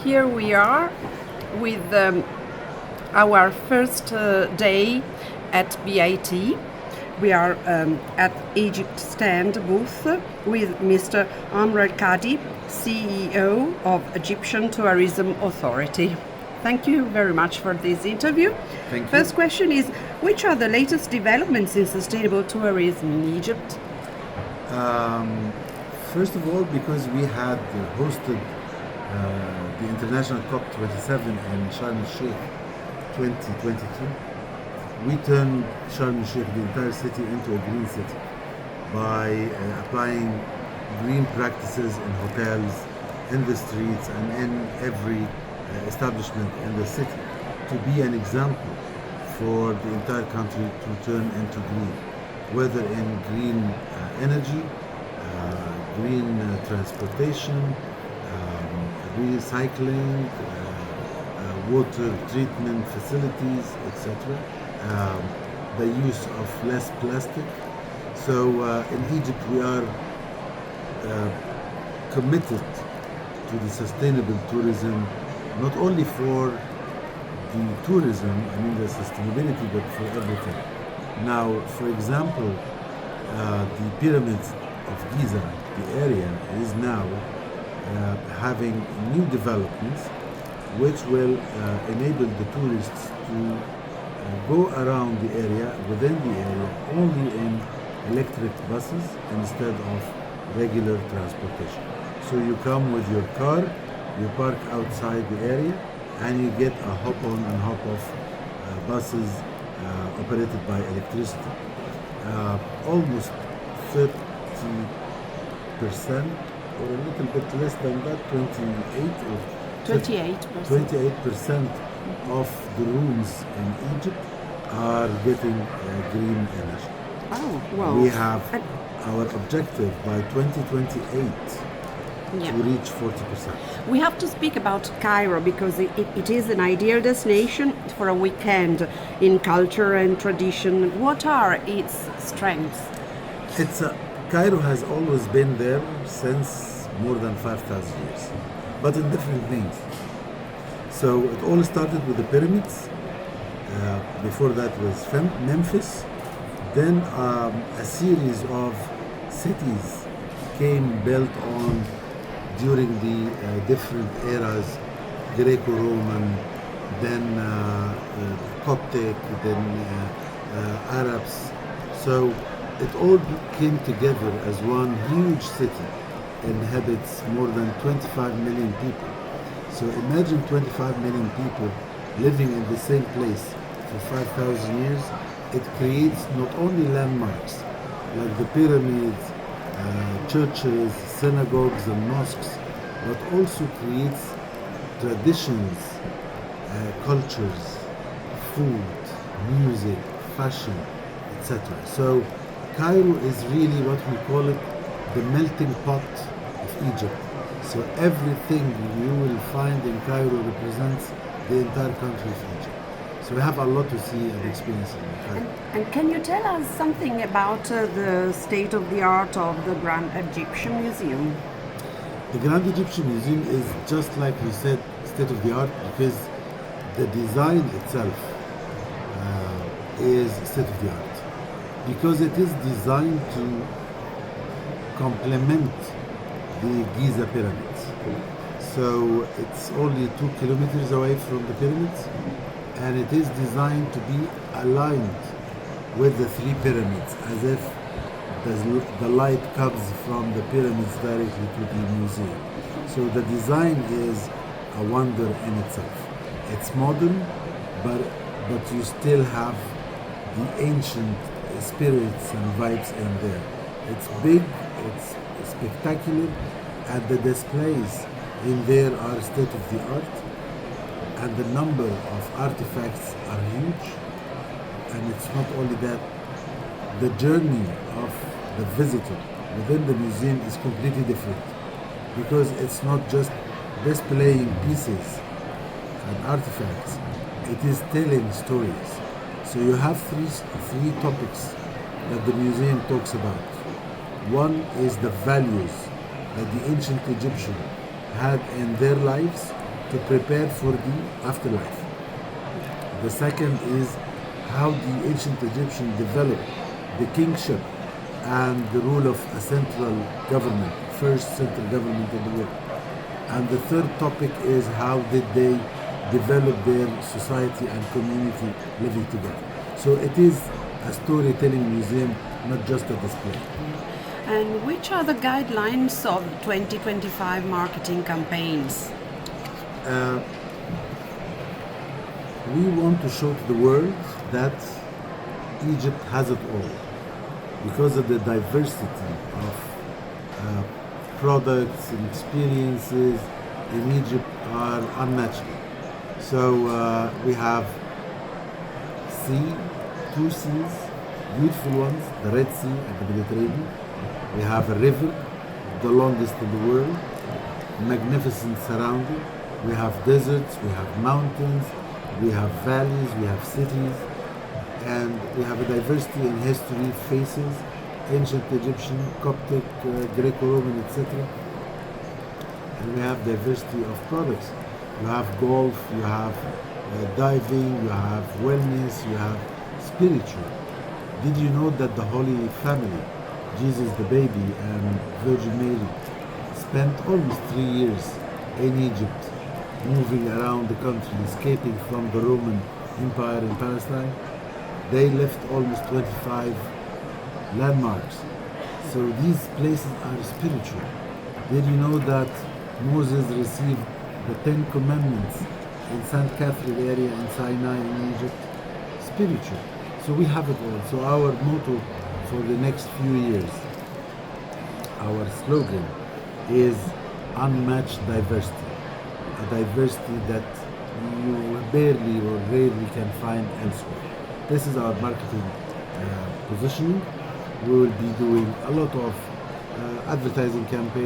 here we are with our first day at BIT. We are at Egypt stand booth with Mr. Amr El-Kady, CEO of Egyptian Tourism Authority. Thank you very much for this interview. Thank you. First question is, which are the latest developments in sustainable tourism in Egypt? First of all, because we had hosted the International COP27 in Sharm el-Sheikh 2022, we turned Sharm el-Sheikh, the entire city, into a green city by applying green practices in hotels, in the streets, and in every establishment in the city to be an example for the entire country to turn into green, whether in green energy, green transportation, recycling, water treatment facilities, etc. The use of less plastic. So in Egypt we are committed to the sustainable tourism, not only for the tourism, I mean the sustainability, but for everything. Now, for example, the pyramids of Giza, the area, is now having new developments which will enable the tourists to go around the area, within the area, only in electric buses instead of regular transportation. So you come with your car, you park outside the area, and you get a hop-on and hop-off buses operated by electricity. Almost 30% or a little bit less than that, 28% of the rooms in Egypt are getting green energy. Oh, wow. We have our objective by 2028 to reach 40%. We have to speak about Cairo because it is an ideal destination for a weekend in culture and tradition. What are its strengths? Cairo has always been there since more than 5,000 years, but in different names. So it all started with the pyramids. Before that was Memphis. Then a series of cities came built on during the different eras, Greco-Roman, then Coptic, then Arabs. So it all came together as one huge city, inhabits more than 25 million people. So imagine 25 million people living in the same place for 5,000 years. It creates not only landmarks like the pyramids, churches, synagogues and mosques, but also creates traditions, cultures, food, music, fashion, etc. So Cairo is really what we call it the melting pot of Egypt. So everything you will find in Cairo represents the entire country of Egypt. So we have a lot to see and experience in Cairo. And can you tell us something about the state of the art of the Grand Egyptian Museum? The Grand Egyptian Museum is just like you said, state of the art, because the design itself is state of the art. Because it is designed to complement the Giza pyramids. So it's only 2 kilometers away from the pyramids, and it is designed to be aligned with the 3 pyramids, as if the light comes from the pyramids directly to the museum. So the design is a wonder in itself. It's modern, but you still have the ancient spirits and vibes in there. It's big, it's spectacular, and the displays in there are state of the art, and the number of artifacts are huge. And it's not only that, the journey of the visitor within the museum is completely different, because it's not just displaying pieces and artifacts, it is telling stories. So you have three topics that the museum talks about. One is the values that the ancient Egyptian had in their lives to prepare for the afterlife. The second is how the ancient Egyptians developed the kingship and the rule of a central government, first central government in the world. And the third topic is how did they develop their society and community living together. So it is a storytelling museum, not just a display. And which are the guidelines of 2025 marketing campaigns? We want to show to the world that Egypt has it all because of the diversity of products and experiences in Egypt are unmatched. So we have two seas, beautiful ones, the Red Sea and the Mediterranean. We have a river, the longest in the world, magnificent surrounding. We have deserts, we have mountains, we have valleys, we have cities, and we have a diversity in history, faces, ancient Egyptian, Coptic, Greco-Roman, etc. And we have diversity of products. You have golf, you have diving, you have wellness, you have spiritual. Did you know that the Holy Family, Jesus the baby and Virgin Mary, spent almost 3 years in Egypt, moving around the country, escaping from the Roman Empire in Palestine? They left almost 25 landmarks. So these places are spiritual. Did you know that Moses received the 10 Commandments in St. Catherine area in Sinai in Egypt? Spiritual. So we have it all. So our motto for the next few years, our slogan is unmatched diversity. A diversity that you barely or rarely can find elsewhere. This is our marketing positioning. We will be doing a lot of advertising campaigns.